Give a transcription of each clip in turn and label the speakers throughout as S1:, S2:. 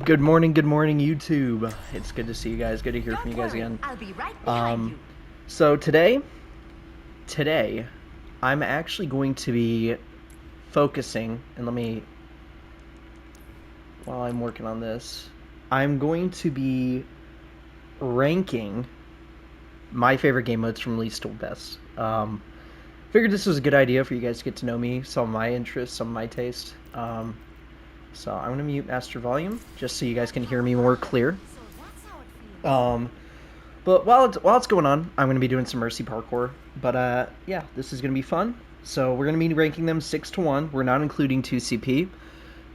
S1: Good morning, YouTube. It's good to see you guys. Good to hear from you guys again.
S2: I'll be right behind you.
S1: So today, I'm actually going to be focusing, and while I'm working on this, I'm going to be ranking my favorite game modes from least to best. Figured this was a good idea for you guys to get to know me, some of my interests, some of my taste. So I'm gonna mute master volume just so you guys can hear me more clear. But while it's going on, I'm gonna be doing some mercy parkour. But yeah, this is gonna be fun. So we're gonna be ranking them 6 to 1. We're not including 2CP.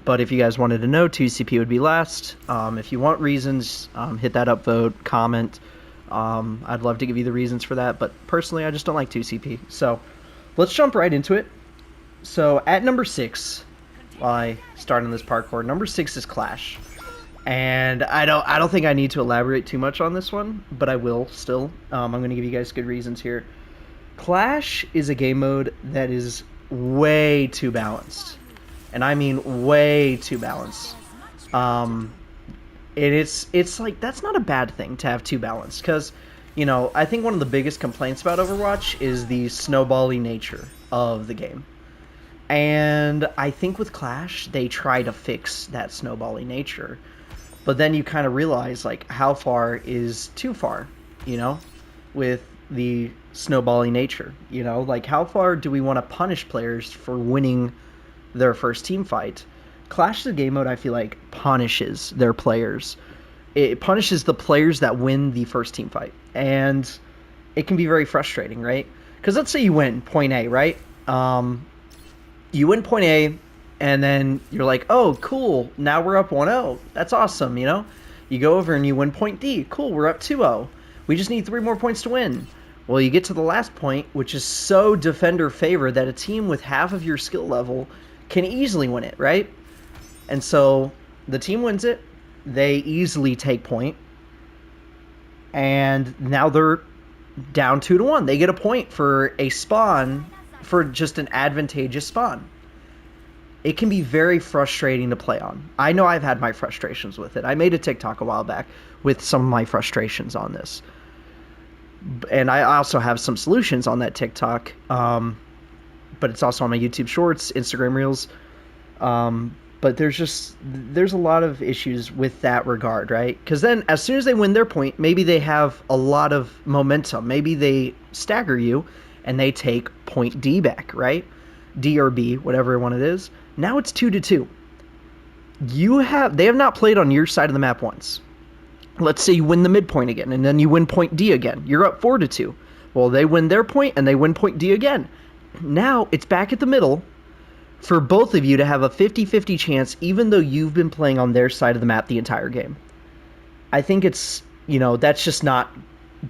S1: But if you guys wanted to know, 2CP would be last. If you want reasons, hit that upvote, comment. I'd love to give you the reasons for that. But personally, I just don't like 2CP. So let's jump right into it. So at number 6, while I start on this parkour, number 6 is Clash. And I don't think I need to elaborate too much on this one, but I will still. I'm going to give you guys good reasons here. Clash is a game mode that is way too balanced. And I mean way too balanced. It's like, that's not a bad thing to have too balanced, because, you know, I think one of the biggest complaints about Overwatch is the snowbally nature of the game. And I think with Clash, they try to fix that snowbally nature. But then you kind of realize, like, how far is too far, you know, with the snowbally nature, you know? Like, how far do we want to punish players for winning their first team fight? Clash is a game mode I feel like punishes their players. It punishes the players that win the first team fight. And it can be very frustrating, right? Because let's say you win point A, right? You win point A, and then you're like, oh, cool, now we're up 1-0. That's awesome, you know? You go over and you win point D. Cool, we're up 2-0. We just need 3 more points to win. Well, you get to the last point, which is so defender favored that a team with half of your skill level can easily win it, right? And so the team wins it. They easily take point. And now they're down 2 to 1. They get a point for a spawn, for just an advantageous spawn. It can be very frustrating to play on. I know I've had my frustrations with it. I made a TikTok a while back with some of my frustrations on this. And I also have some solutions on that TikTok. But it's also on my YouTube Shorts, Instagram Reels. But there's a lot of issues with that regard, right? Because then as soon as they win their point, maybe they have a lot of momentum. Maybe they stagger you and they take point D back, right? D or B, whatever one it is. Now it's 2 to 2. They have not played on your side of the map once. Let's say you win the midpoint again, and then you win point D again. You're up 4 to 2. Well, they win their point, and they win point D again. Now it's back at the middle for both of you to have a 50-50 chance, even though you've been playing on their side of the map the entire game. I think it's, you know, that's just not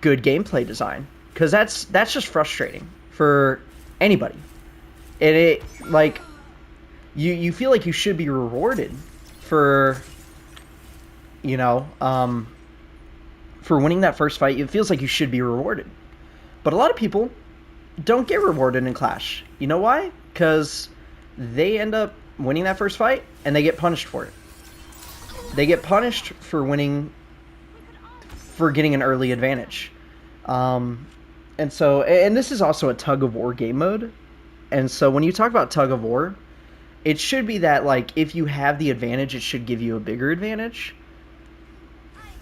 S1: good gameplay design, because that's just frustrating for anybody. And it, like, you feel like you should be rewarded for, you know, for winning that first fight. It feels like you should be rewarded. But a lot of people don't get rewarded in Clash. You know why? Because they end up winning that first fight, and they get punished for it. They get punished for getting an early advantage. And this is also a tug-of-war game mode. And so when you talk about tug-of-war, it should be that, like, if you have the advantage, it should give you a bigger advantage.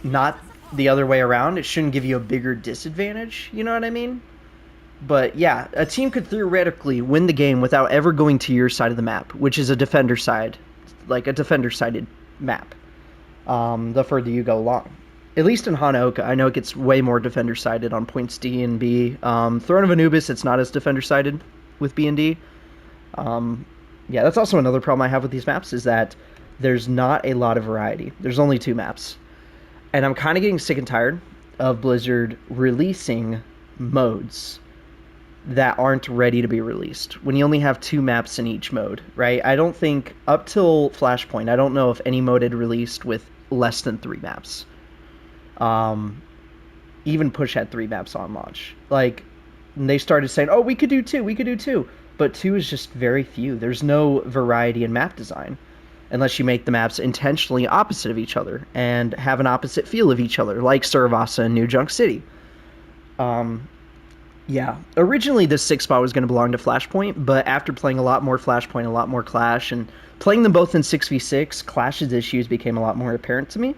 S1: Not the other way around. It shouldn't give you a bigger disadvantage. You know what I mean? But yeah, a team could theoretically win the game without ever going to your side of the map, which is a defender side, like a defender-sided map, the further you go along. At least in Hanaoka, I know it gets way more defender-sided on points D and B. Throne of Anubis, it's not as defender-sided with B and D. Yeah, that's also another problem I have with these maps, is that there's not a lot of variety. There's only 2 maps. And I'm kind of getting sick and tired of Blizzard releasing modes that aren't ready to be released when you only have 2 maps in each mode, right? I don't think, up till Flashpoint, I don't know if any mode had released with less than 3 maps. Even Push had 3 maps on launch. Like, they started saying, oh, we could do 2, but 2 is just very few. There's no variety in map design. unless you make the maps intentionally opposite of each other and have an opposite feel of each other, like Saravasa and New Junk City. Yeah, originally this 6 spot was going to belong to Flashpoint, but after playing a lot more Flashpoint, a lot more Clash, and playing them both in 6v6, Clash's issues became a lot more apparent to me.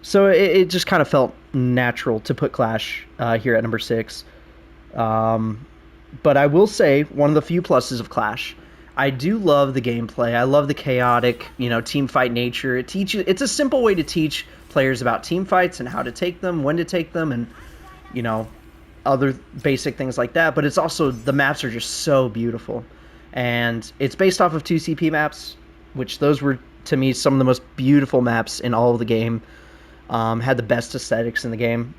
S1: So it just kind of felt natural to put Clash here at number 6. But I will say, one of the few pluses of Clash, I do love the gameplay. I love the chaotic, team fight nature. It's a simple way to teach players about team fights and how to take them, when to take them, and, other basic things like that. But it's also, the maps are just so beautiful. And it's based off of 2CP maps, which those were, to me, some of the most beautiful maps in all of the game. Had the best aesthetics in the game.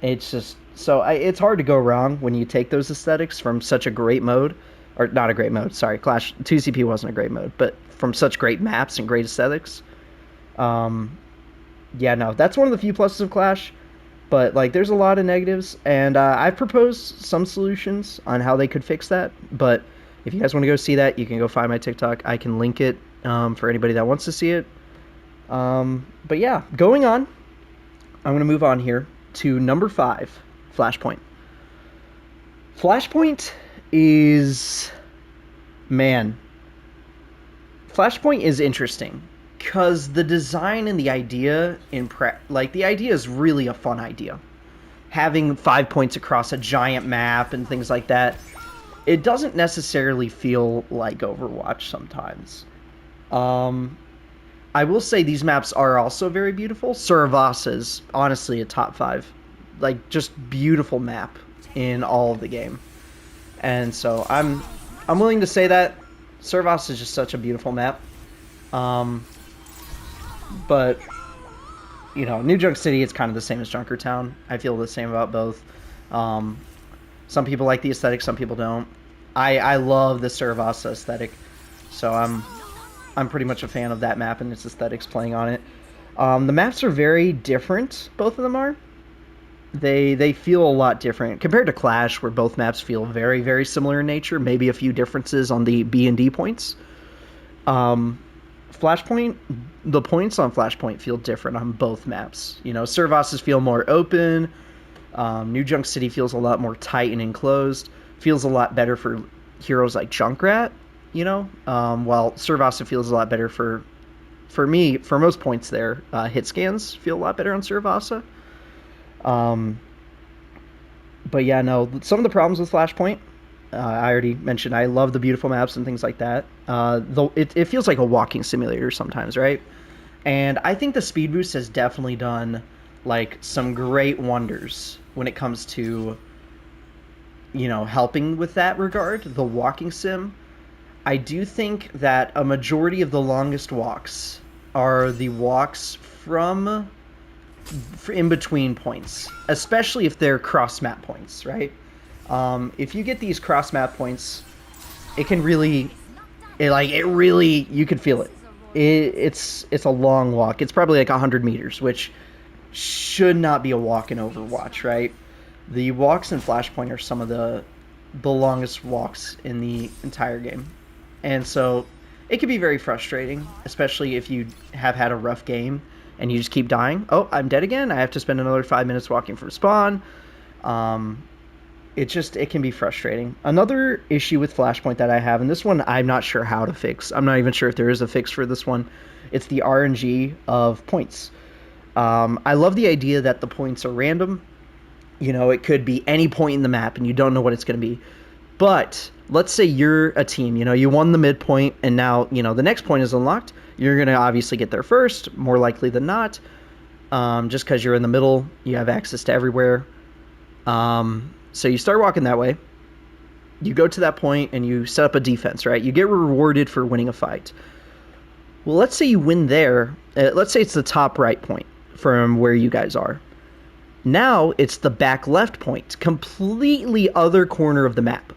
S1: It's just, it's hard to go wrong when you take those aesthetics from such a great mode. Or not a great mode, sorry. Clash 2CP wasn't a great mode, but from such great maps and great aesthetics. Yeah, no, that's one of the few pluses of Clash. But, there's a lot of negatives, and I've proposed some solutions on how they could fix that. But if you guys want to go see that, you can go find my TikTok. I can link it for anybody that wants to see it. But yeah, going on, I'm going to move on here to number 5, Flashpoint. Flashpoint is... Man. Flashpoint is interesting. Because the design and the idea the idea is really a fun idea. Having 5 points across a giant map and things like that, it doesn't necessarily feel like Overwatch sometimes. I will say these maps are also very beautiful. Saravasa is honestly a top 5. Just beautiful map in all of the game. And so I'm willing to say that Saravasa is just such a beautiful map. But, New Junk City is kind of the same as Junkertown. I feel the same about both. Some people like the aesthetic, some people don't. I love the Saravasa aesthetic, so I'm pretty much a fan of that map and its aesthetics playing on it. The maps are very different, both of them are. They feel a lot different compared to Clash, where both maps feel very, very similar in nature, maybe a few differences on the B and D points. Flashpoint, the points on Flashpoint feel different on both maps. Servases feel more open. New Junk City feels a lot more tight and enclosed. Feels a lot better for heroes like Junkrat, while Servasa feels a lot better for me, for most points there. Hit scans feel a lot better on Servasa. But yeah, no, some of the problems with Flashpoint, I already mentioned. I love the beautiful maps and things like that. Though it feels like a walking simulator sometimes, right? And I think the speed boost has definitely done some great wonders when it comes to helping with that regard. The walking sim, I do think that a majority of the longest walks are the walks from in between points, especially if they're cross map points, right? If you get these cross map points, it can really, you can feel it. It's a long walk. It's probably 100 meters, which should not be a walk in Overwatch, right? The walks in Flashpoint are some of the longest walks in the entire game. And so it can be very frustrating, especially if you have had a rough game and you just keep dying. Oh, I'm dead again. I have to spend another 5 minutes walking from spawn. It can be frustrating. Another issue with Flashpoint that I have, and this one I'm not sure how to fix. I'm not even sure if there is a fix for this one. It's the RNG of points. I love the idea that the points are random. It could be any point in the map and you don't know what it's going to be. But let's say you're a team, you won the midpoint and now, the next point is unlocked. You're going to obviously get there first, more likely than not. Just because you're in the middle, you have access to everywhere. So you start walking that way. You go to that point and you set up a defense, right? You get rewarded for winning a fight. Well, let's say you win there. Let's say it's the top right point from where you guys are. Now it's the back left point, completely other corner of the map.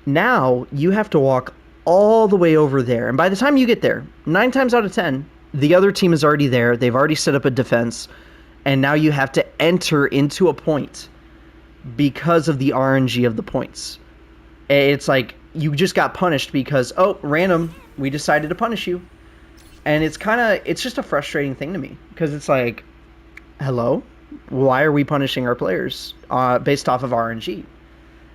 S1: Now you have to walk all the way over there. And by the time you get there, 9 times out of 10, the other team is already there. They've already set up a defense. And now you have to enter into a point because of the RNG of the points. It's like you just got punished because, oh, random, we decided to punish you. And it's just a frustrating thing to me because it's like, hello, why are we punishing our players based off of RNG?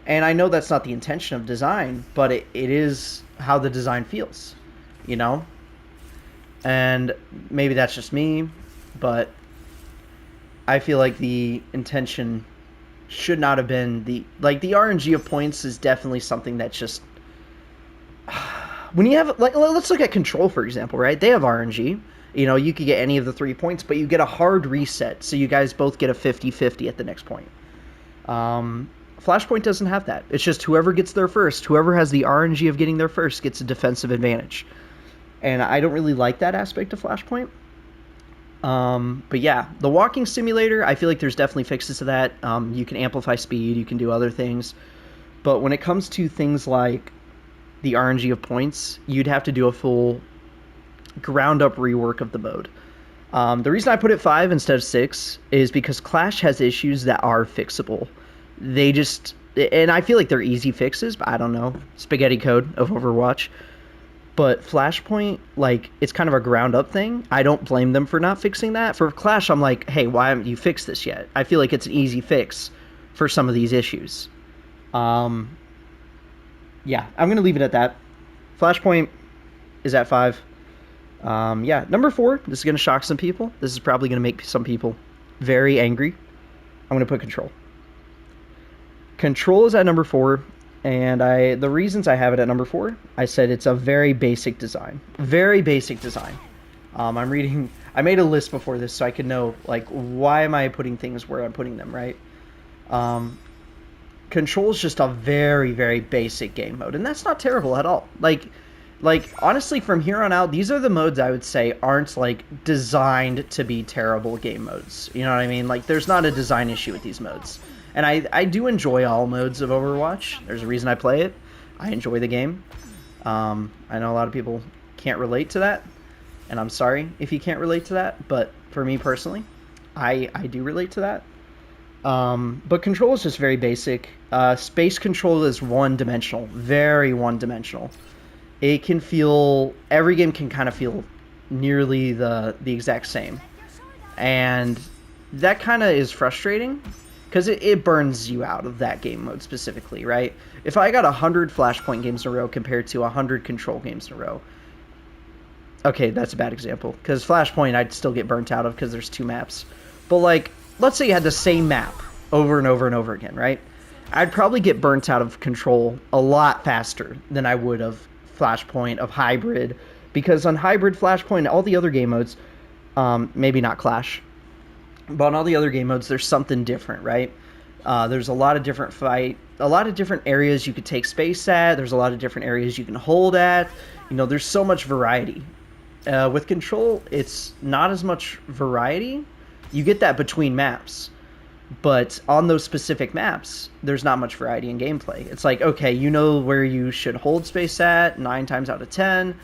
S1: And I know that's not the intention of design, but it is how the design feels, you know? And maybe that's just me, but I feel like the intention should not have been the RNG of points is definitely something that's just when you have like let's look at Control for example, right? They have RNG. You know, you could get any of the 3 points, but you get a hard reset, so you guys both get a 50-50 at the next point. Flashpoint doesn't have that. It's just whoever gets there first, whoever has the RNG of getting there first gets a defensive advantage. And I don't really like that aspect of Flashpoint. But yeah, the walking simulator, I feel like there's definitely fixes to that. You can amplify speed, you can do other things. But when it comes to things like the RNG of points, you'd have to do a full ground up rework of the mode. The reason I put it 5 instead of 6 is because Clash has issues that are fixable. They just, and I feel like they're easy fixes, but I don't know. Spaghetti code of Overwatch. But Flashpoint, like, it's kind of a ground up thing. I don't blame them for not fixing that. For Clash, I'm like, hey, why haven't you fixed this yet? I feel like it's an easy fix for some of these issues. Yeah, I'm going to leave it at that. Flashpoint is at 5. Yeah, number 4, this is going to shock some people. This is probably going to make some people very angry. I'm going to put Control. Control is at number 4. And the reasons I have it at number 4, I said it's a very basic design. Very basic design. I made a list before this so I could know, like, why am I putting things where I'm putting them, right? Control is just a very, very basic game mode, and that's not terrible at all. Like, honestly, from here on out, these are the modes I would say aren't, like, designed to be terrible game modes. You know what I mean? Like, there's not a design issue with these modes. And I do enjoy all modes of Overwatch. There's a reason I play it. I enjoy the game. I know a lot of people can't relate to that, and I'm sorry if you can't relate to that, but for me personally, I do relate to that. But Control is just very basic. Space Control is one-dimensional, very one-dimensional. It can feel, every game can kind of feel nearly the exact same. And that kind of is frustrating, because it burns you out of that game mode specifically, right? If I got 100 Flashpoint games in a row compared to 100 Control games in a row, okay, that's a bad example, because Flashpoint I'd still get burnt out of because there's 2 maps. But, like, let's say you had the same map over and over and over again, right? I'd probably get burnt out of Control a lot faster than I would of Flashpoint, of Hybrid, because on Hybrid, Flashpoint, all the other game modes, maybe not Clash, but on all the other game modes, there's something different, right? There's a lot of different areas you could take space at. There's a lot of different areas you can hold at. You know, there's so much variety. With Control, it's not as much variety. You get that between maps. But on those specific maps, there's not much variety in gameplay. It's like, okay, you know where you should hold space at 9 times out of 10.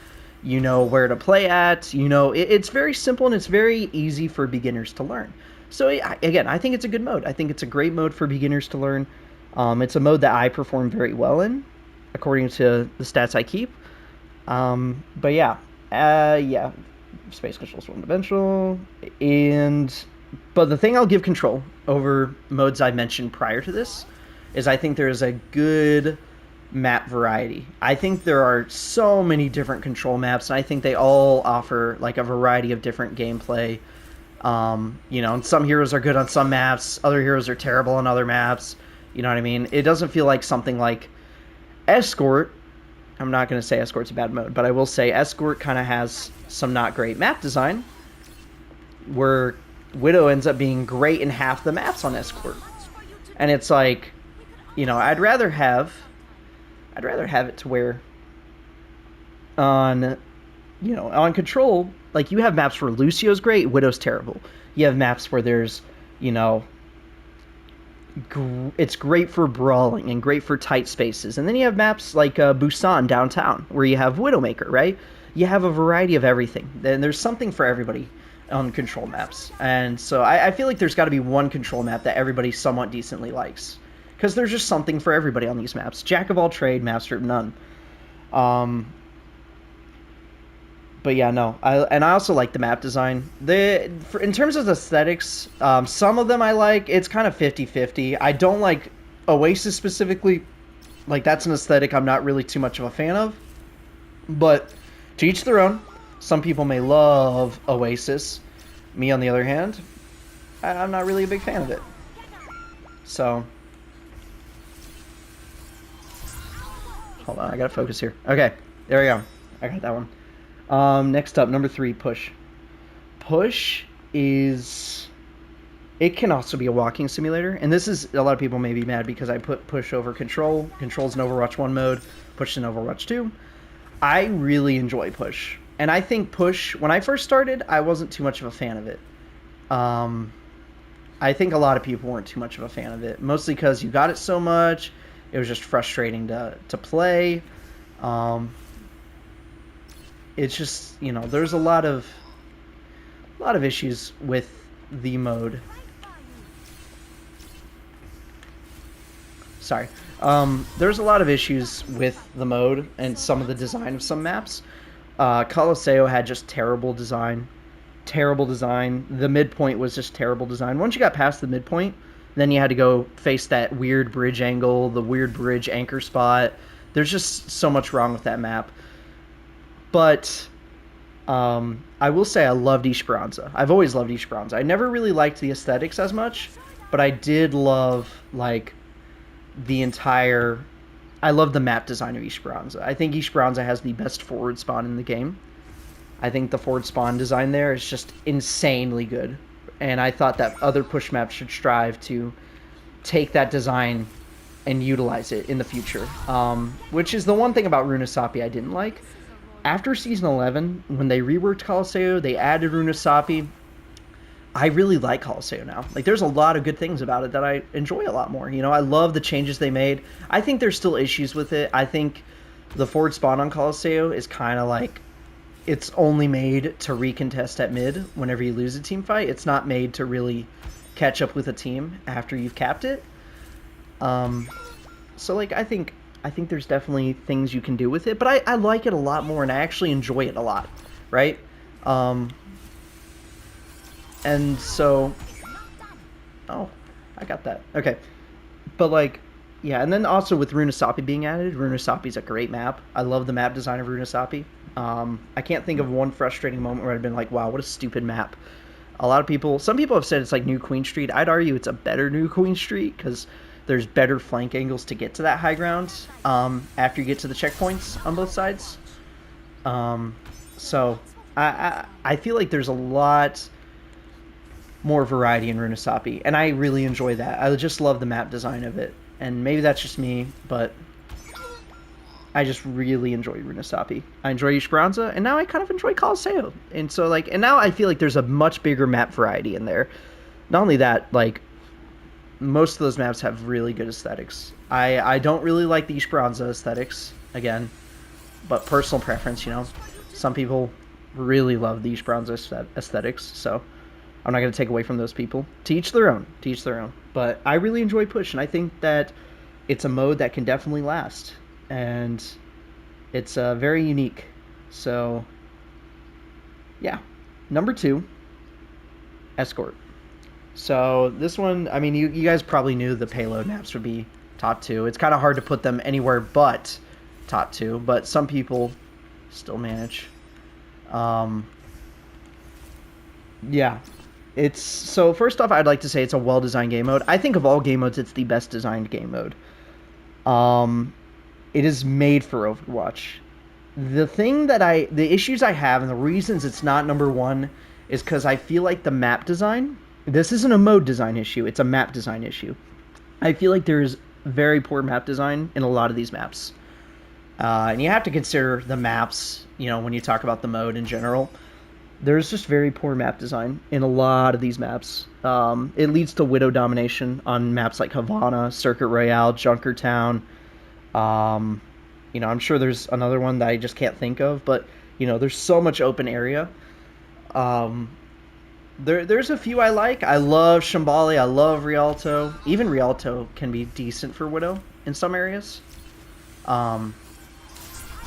S1: You know where to play at. You know, it's very simple and it's very easy for beginners to learn. So, again, I think it's a good mode. I think it's a great mode for beginners to learn. It's a mode that I perform very well in, according to the stats I keep. But yeah, Space Control's one-dimensional. But the thing I'll give Control over modes I mentioned prior to this is I think there's a good map variety. I think there are so many different Control maps, and I think they all offer, like, a variety of different gameplay. You know, and some heroes are good on some maps, other heroes are terrible on other maps. You know what I mean? It doesn't feel like something like Escort. I'm not going to say Escort's a bad mode, but I will say Escort kind of has some not great map design, where Widow ends up being great in half the maps on Escort. And it's like, you know, I'd rather have it to where on Control, like, you have maps where Lucio's great, Widow's terrible. You have maps where there's, you know, it's great for brawling and great for tight spaces. And then you have maps like Busan downtown, where you have Widowmaker, right? You have a variety of everything. Then there's something for everybody on Control maps. And so I feel like there's got to be one Control map that everybody somewhat decently likes, because there's just something for everybody on these maps. Jack of all trade, master of none. But yeah, no. I also like the map design. In terms of aesthetics, some of them I like. It's kind of 50-50. I don't like Oasis specifically. Like, that's an aesthetic I'm not really too much of a fan of. But to each their own. Some people may love Oasis. Me, on the other hand, I'm not really a big fan of it. So, hold on, I gotta focus here. Okay, there we go. I got that one. Next up, number 3, Push. Push is... It can also be a walking simulator, and this is... A lot of people may be mad because I put Push over Control. Control's in Overwatch 1 mode, Push in Overwatch 2. I really enjoy Push. And I think Push, when I first started, I wasn't too much of a fan of it. I think a lot of people weren't too much of a fan of it, mostly because you got it so much. It was just frustrating to play. It's just, you know, there's a lot of issues with the mode. Sorry. There's a lot of issues with the mode and some of the design of some maps. Colosseo had just terrible design. Terrible design. The midpoint was just terrible design. Once you got past the midpoint, then you had to go face that weird bridge angle, the weird bridge anchor spot. There's just so much wrong with that map. But I will say I loved Esperanza. I've always loved Esperanza. I never really liked the aesthetics as much, but I did love, like, the entire... I love the map design of Esperanza. I think Esperanza has the best forward spawn in the game. I think the forward spawn design there is just insanely good. And I thought that other push maps should strive to take that design and utilize it in the future. Which is the one thing about Runesapi I didn't like. After Season 11, when they reworked Colosseo, they added Runesapi. I really like Colosseo now. Like, there's a lot of good things about it that I enjoy a lot more. You know, I love the changes they made. I think there's still issues with it. I think the forward spawn on Colosseo is kind of like, it's only made to recontest at mid whenever you lose a team fight. It's not made to really catch up with a team after you've capped it. So, like, I think there's definitely things you can do with it, but I like it a lot more, and I actually enjoy it a lot, right? And so... Oh, I got that. Okay. But, like, yeah, and then also with Runesapi being added, Runesapi's a great map. I love the map design of Runesapi. I can't think of one frustrating moment where I've been like, wow, what a stupid map. A lot of people... Some people have said it's like New Queen Street. I'd argue it's a better New Queen Street, because there's better flank angles to get to that high ground after you get to the checkpoints on both sides. So, I feel like there's a lot more variety in Runesapi, and I really enjoy that. I just love the map design of it, and maybe that's just me, but I just really enjoy Runesapi. I enjoy Esperanza, and now I kind of enjoy Colosseo, and so, like, and now I feel like there's a much bigger map variety in there. Not only that, like, most of those maps have really good aesthetics. I don't really like the Esperanza aesthetics, again, but personal preference, you know. Some people really love the Esperanza aesthetics, so I'm not going to take away from those people. To each their own. To each their own. But I really enjoy Push, and I think that it's a mode that can definitely last. And it's very unique. So, yeah. Number 2, Escort. So, this one, I mean, you guys probably knew the payload maps would be top 2. It's kind of hard to put them anywhere but top 2, but some people still manage. Yeah. It's so first off, I'd like to say it's a well-designed game mode. I think of all game modes, it's the best designed game mode. It is made for Overwatch. The issues I have and the reasons it's not number 1 is because I feel like the map design, this isn't a mode design issue, it's a map design issue. I feel like there's very poor map design in a lot of these maps. And you have to consider the maps, you know, when you talk about the mode in general. There's just very poor map design in a lot of these maps. It leads to Widow domination on maps like Havana, Circuit Royale, Junkertown. You know, I'm sure there's another one that I just can't think of, but, you know, there's so much open area. There's a few I like. I love Shambali, I love Rialto. Even Rialto can be decent for Widow in some areas.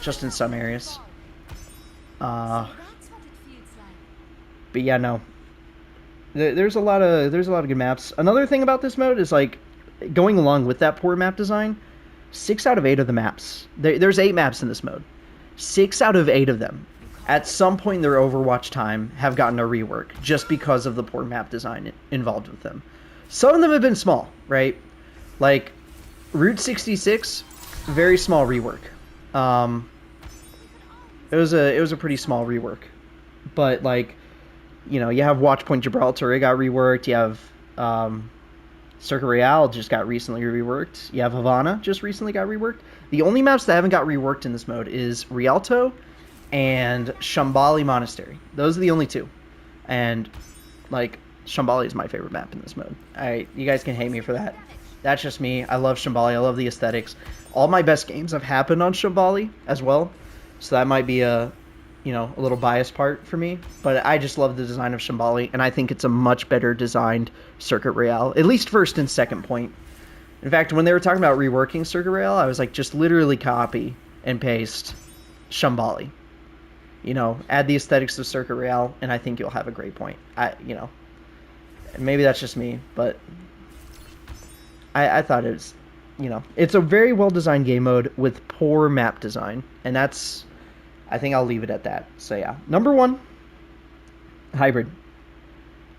S1: Just in some areas. But yeah, no. There's a lot of good maps. Another thing about this mode is like going along with that poor map design. 6 out of 8 of the maps. There's 8 maps in this mode. 6 out of 8 of them, at some point in their Overwatch time, have gotten a rework just because of the poor map design involved with them. Some of them have been small, right? Like Route 66, very small rework. It was a pretty small rework, but like, you know, you have Watchpoint Gibraltar, it got reworked. You have Circuit Royale just got recently reworked. You have Havana just recently got reworked. The only maps that haven't got reworked in this mode is Rialto and Shambali Monastery. Those are the only two. And like, Shambali is my favorite map in this mode. You guys can hate me for that. That's just me. I love Shambali. I love the aesthetics. All my best games have happened on Shambali as well. So that might be a little biased part for me, but I just love the design of Shambali, and I think it's a much better designed Circuit Royale, at least first and second point. In fact, when they were talking about reworking Circuit Royale, I was like, just literally copy and paste Shambali. Add the aesthetics of Circuit Royale, and I think you'll have a great point. Maybe that's just me, but I thought it was, it's a very well-designed game mode with poor map design, and I think I'll leave it at that. So yeah, number 1, Hybrid.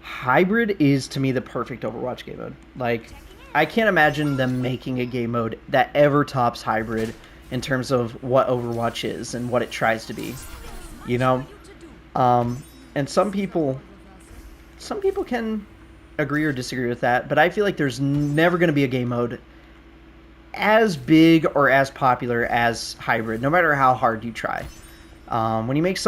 S1: Hybrid is, to me, the perfect Overwatch game mode. Like, I can't imagine them making a game mode that ever tops Hybrid in terms of what Overwatch is and what it tries to be. And some people can agree or disagree with that, but I feel like there's never going to be a game mode as big or as popular as Hybrid, no matter how hard you try. When you make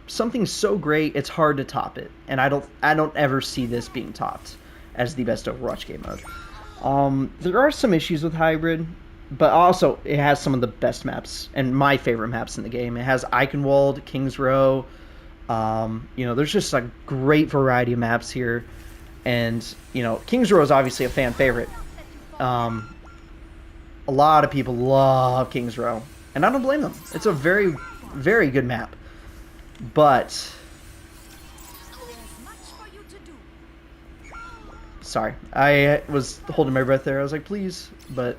S1: something so great, it's hard to top it, and I don't ever see this being topped as the best Overwatch game mode. There are some issues with Hybrid, but also it has some of the best maps and my favorite maps in the game. It has Eichenwald, Kings Row. There's just a great variety of maps here, and Kings Row is obviously a fan favorite. A lot of people love Kings Row, and I don't blame them. It's a very, very good map. But sorry, I was holding my breath there. I was like, please. But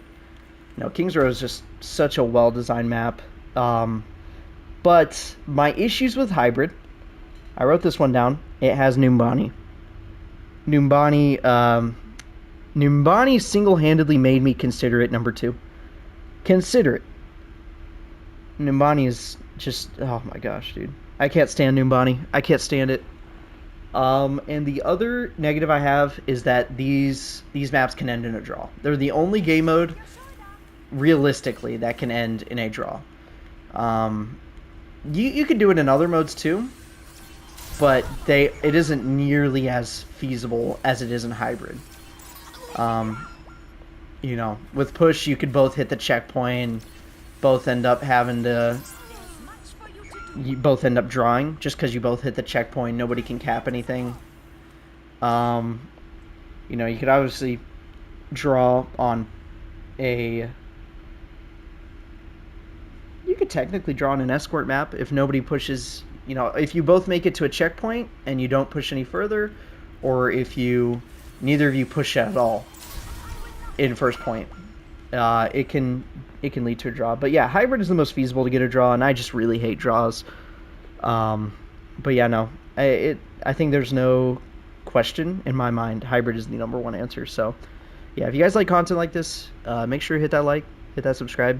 S1: Kings Row is just such a well-designed map. But my issues with Hybrid, I wrote this one down. It has Numbani. Numbani single-handedly made me consider it number 2. Consider it. Numbani is just, oh my gosh, dude. I can't stand Numbani. I can't stand it. And the other negative I have is that these maps can end in a draw. They're the only game mode, realistically, that can end in a draw. You could do it in other modes too, but it isn't nearly as feasible as it is in Hybrid. With push, you could both hit the checkpoint, both end up you both end up drawing just because you both hit the checkpoint. Nobody can cap anything. You could obviously draw on you could technically draw on an escort map if nobody pushes, if you both make it to a checkpoint and you don't push any further, or if neither of you push at all in first point. It can lead to a draw. But yeah, Hybrid is the most feasible to get a draw, and I just really hate draws. But yeah, no. I think there's no question in my mind. Hybrid is the number 1 answer. So yeah, if you guys like content like this, make sure to hit that like, hit that subscribe.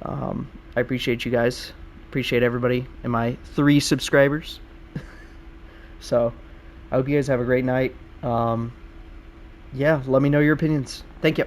S1: I appreciate you guys. Appreciate everybody and my 3 subscribers. So I hope you guys have a great night. Yeah, let me know your opinions. Thank you.